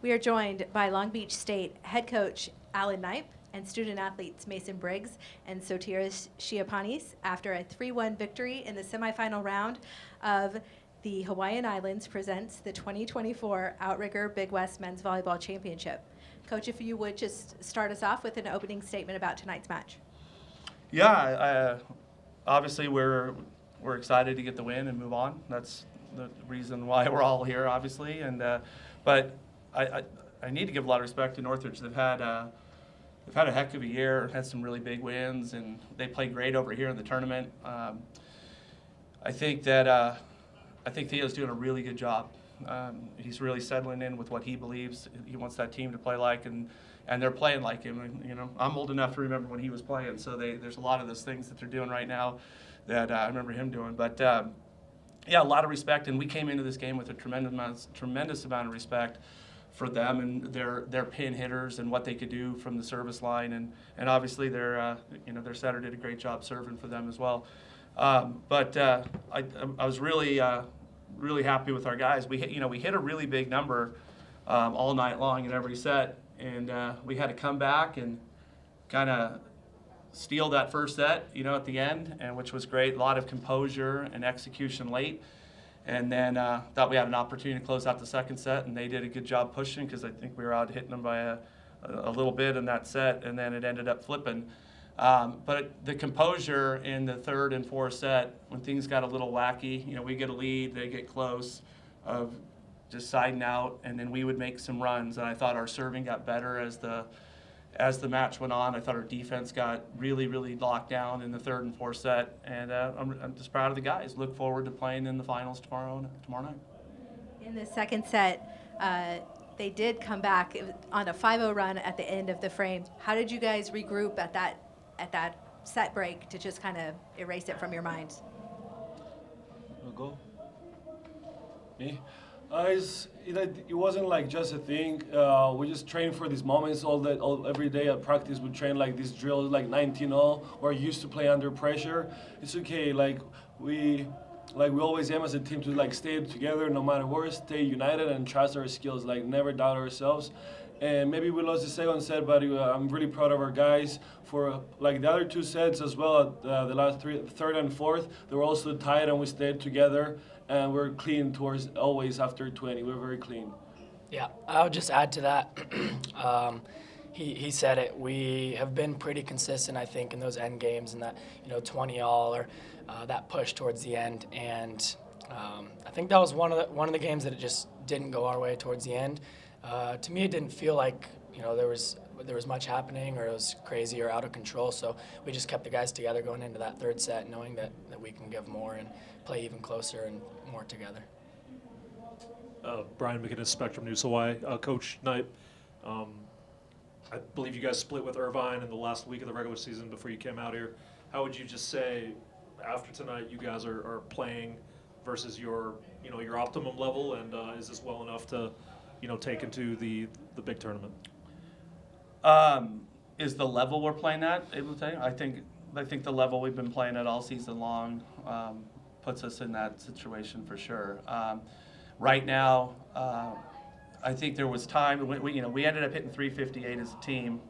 We are joined by Long Beach State head coach Alan Knipe and student athletes Mason Briggs and Sotiris Siapanis after a 3-1 victory in the semifinal round of the Hawaiian Islands presents the 2024 Outrigger Big West Men's Volleyball Championship. Coach, if you would just start us off with an opening statement about tonight's match. Yeah, obviously we're excited to get the win and move on. That's the reason why we're all here, obviously. And but I need to give a lot of respect to Northridge. They've had a heck of a year, had some really big wins, and they played great over here in the tournament. I think Theo's doing a really good job. He's really settling in with what he believes he wants that team to play like, and they're playing like him. And, you know, I'm old enough to remember when he was playing, so there's a lot of those things that they're doing right now that I remember him doing. But yeah, a lot of respect, and we came into this game with a tremendous amount of respect for them and their pin hitters and what they could do from the service line, and obviously their setter did a great job serving for them as well. But I was really happy with our guys. We hit a really big number all night long in every set, and we had to come back and kind of steal that first set, at the end, and which was great. A lot of composure and execution late. And then thought we had an opportunity to close out the second set, and they did a good job pushing because I think we were out hitting them by a little bit in that set, and then it ended up flipping. But the composure in the third and fourth set, when things got a little wacky, we get a lead, they get close, of just siding out, and then we would make some runs. And I thought our serving got better as the match went on. I thought our defense got really locked down in the third and fourth set, and I'm just proud of the guys. Look forward to playing in the finals tomorrow night. In the second set, they did come back on a 5-0 run at the end of the frame. How did you guys regroup at that set break to just kind of erase it from your minds? I'll go. Me? It wasn't like just a thing. We just train for these moments every day at practice. We train like these drills, like 19-0. We're used to play under pressure. It's okay. We always aim as a team to stay together no matter what, stay united and trust our skills. Never doubt ourselves. And maybe we lost the second set, but I'm really proud of our guys for the other two sets as well. The last third and fourth, they were also tied and we stayed together. And we're clean towards always after 20. We're very clean. Yeah, I would just add to that. He said it. We have been pretty consistent, I think, in those end games and that 20-all or that push towards the end. And I think that was one of the games that it just didn't go our way towards the end. To me, it didn't feel like there was much happening or it was crazy or out of control. So we just kept the guys together going into that third set, knowing that we can give more and play even closer and more together. Brian McKinnon, Spectrum News Hawaii. Coach Knipe, I believe you guys split with Irvine in the last week of the regular season before you came out here. How would you just say after tonight you guys are playing versus your optimum level, and is this well enough to take into the big tournament? Is the level we're playing at able to tell you? I think the level we've been playing at all season long puts us in that situation for sure. Right now, I think there was time. We ended up hitting 358 as a team.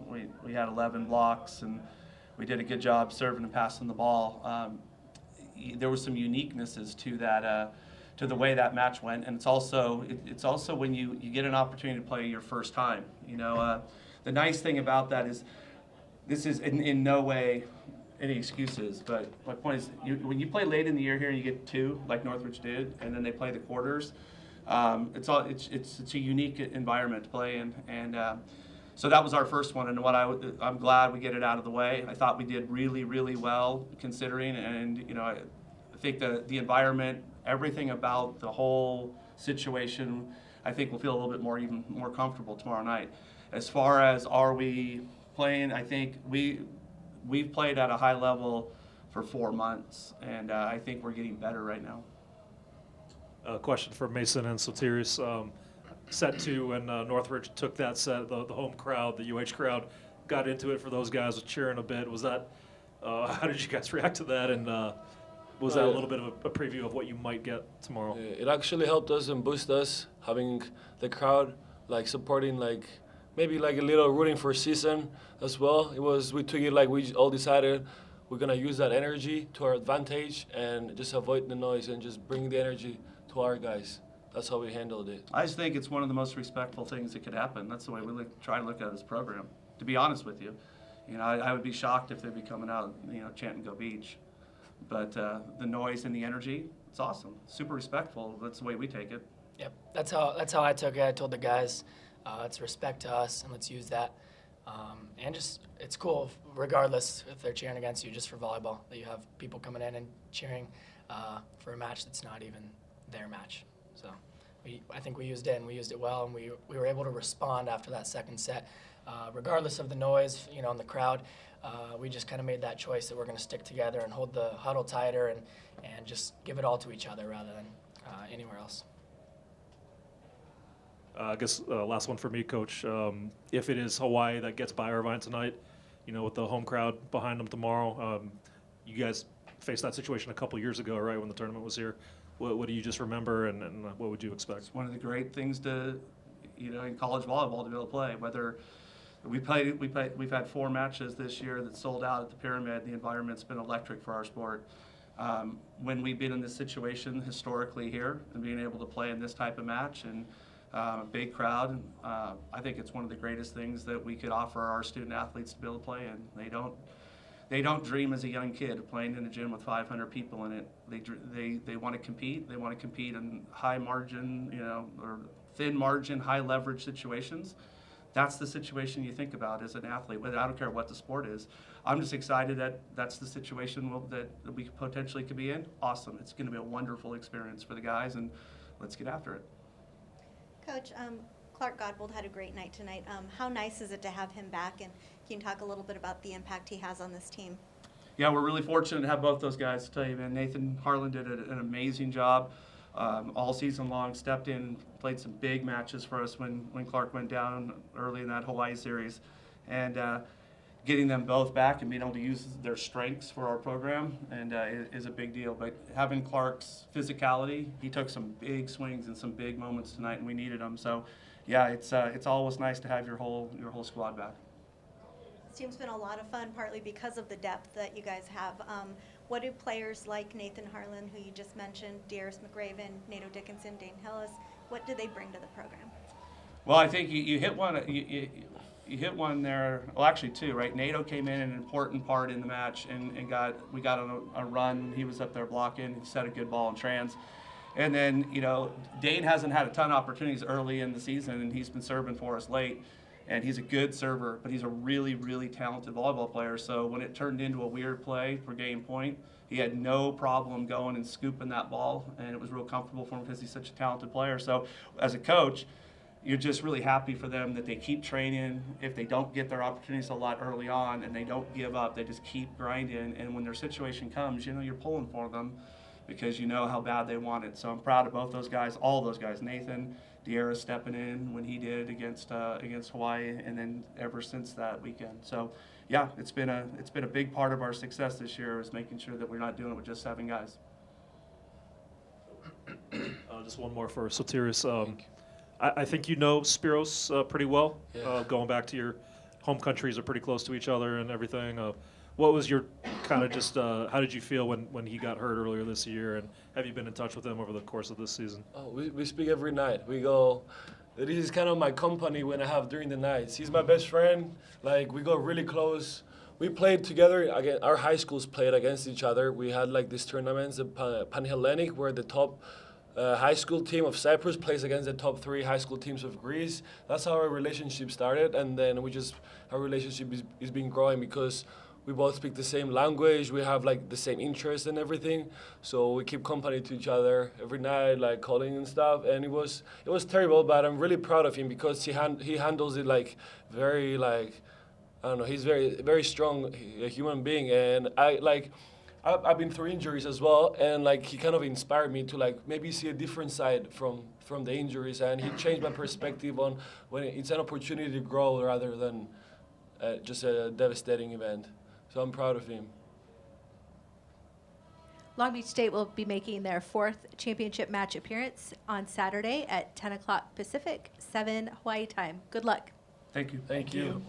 We had 11 blocks, and we did a good job serving and passing the ball. There were some uniquenesses to that. To the way that match went, and it's also when you get an opportunity to play your first time. The nice thing about that is this is in no way any excuses, but my point is when you play late in the year here and you get 2 like Northridge did, and then they play the quarters, it's a unique environment to play in, and so that was our first one, and I'm glad we get it out of the way. I thought we did really well considering, and I think the environment, everything about the whole situation, I think we'll feel a little bit even more comfortable tomorrow night. As far as are we playing, I think we've played at a high level for 4 months, and I think we're getting better right now. A question for Mason and Sotiris. Set 2 and Northridge took that set. The home crowd, the UH crowd, got into it for those guys with cheering a bit. Was that? How did you guys react to that? And was that a little bit of a preview of what you might get tomorrow? It actually helped us and boosted us having the crowd. like supporting, like maybe like a little rooting for season as well. We took it like we all decided we're gonna use that energy to our advantage and just avoid the noise and just bring the energy to our guys. That's how we handled it. I just think it's one of the most respectful things that could happen. That's the way we try to look at this program, to be honest with you. I would be shocked if they'd be coming out, chanting "Go Beach." But the noise and the energy, it's awesome. Super respectful. That's the way we take it. Yep, that's how I took it. I told the guys, it's respect to us, and let's use that. And just, it's cool, regardless if they're cheering against you, just for volleyball, that you have people coming in and cheering for a match that's not even their match. So I think we used it, and we used it well, and we were able to respond after that second set. Regardless of the noise, in the crowd, we just kind of made that choice that we're going to stick together and hold the huddle tighter and just give it all to each other rather than anywhere else. I guess last one for me, Coach. If it is Hawaii that gets by Irvine tonight, with the home crowd behind them tomorrow, you guys faced that situation a couple years ago, right, when the tournament was here. What do you just remember, and what would you expect? It's one of the great things to, in college volleyball to be able to play. Whether we've had 4 matches this year that sold out at the Pyramid. The environment's been electric for our sport. When we've been in this situation historically here and being able to play in this type of match and a big crowd, I think it's one of the greatest things that we could offer our student athletes to be able to play in. They don't dream as a young kid of playing in a gym with 500 people in it. They want to compete. They want to compete in high margin, or thin margin, high leverage situations. That's the situation you think about as an athlete. I don't care what the sport is. I'm just excited that that's the situation that we potentially could be in. Awesome. It's going to be a wonderful experience for the guys, and let's get after it. Coach, Clark Godold had a great night tonight. How nice is it to have him back, and can you talk a little bit about the impact he has on this team? Yeah, we're really fortunate to have both those guys. To tell you, man, Nathan Harland did an amazing job all season long. Stepped in, played some big matches for us when Clark went down early in that Hawaii series, and getting them both back and being able to use their strengths for our program and is a big deal. But having Clark's physicality, he took some big swings and some big moments tonight, and we needed them. So, yeah, it's always nice to have your whole squad back. This team's been a lot of fun, partly because of the depth that you guys have. What do players like Nathan Harlan, who you just mentioned, Darius McRaven, Nato Dickinson, Dane Hillis, what do they bring to the program? Well, I think you hit one. You hit one there. Well, actually two, right? Nato came in an important part in the match and we got on a run. He was up there blocking. He set a good ball in trans. And then, Dane hasn't had a ton of opportunities early in the season, and he's been serving for us late. And he's a good server, but he's a really, really talented volleyball player. So when it turned into a weird play for game point, he had no problem going and scooping that ball, and it was real comfortable for him because he's such a talented player. So as a coach, you're just really happy for them that they keep training. If they don't get their opportunities a lot early on and they don't give up, they just keep grinding. And when their situation comes, you're pulling for them because you know how bad they want it. So I'm proud of both those guys, all those guys. Nathan, Diarra stepping in when he did against Hawaii, and then ever since that weekend. So yeah, it's been a big part of our success this year is making sure that we're not doing it with just 7 guys. Just one more for Sotiris. I think you know Spiros pretty well. Yeah. Going back to your home countries are pretty close to each other and everything. What was your kind of just, how did you feel when he got hurt earlier this year, and have you been in touch with him over the course of this season? Oh, we speak every night. We go, this is kind of my company when I have during the nights. He's my best friend. Like, we go really close. We played together, again, our high schools played against each other. We had like these tournaments, the Panhellenic, where the top high school team of Cyprus plays against the top 3 high school teams of Greece. That's how our relationship started, and then our relationship is been growing because we both speak the same language, we have like the same interests and everything, so we keep company to each other every night, like calling and stuff. And it was terrible, but I'm really proud of him because he handles it like very, like, I don't know, he's very, very strong a human being, and I've been through injuries as well, and like he kind of inspired me to like maybe see a different side from the injuries, and he changed my perspective on when it's an opportunity to grow rather than just a devastating event. So I'm proud of him. Long Beach State will be making their 4th championship match appearance on Saturday at 10 o'clock Pacific, 7 Hawaii time. Good luck. Thank you. Thank you.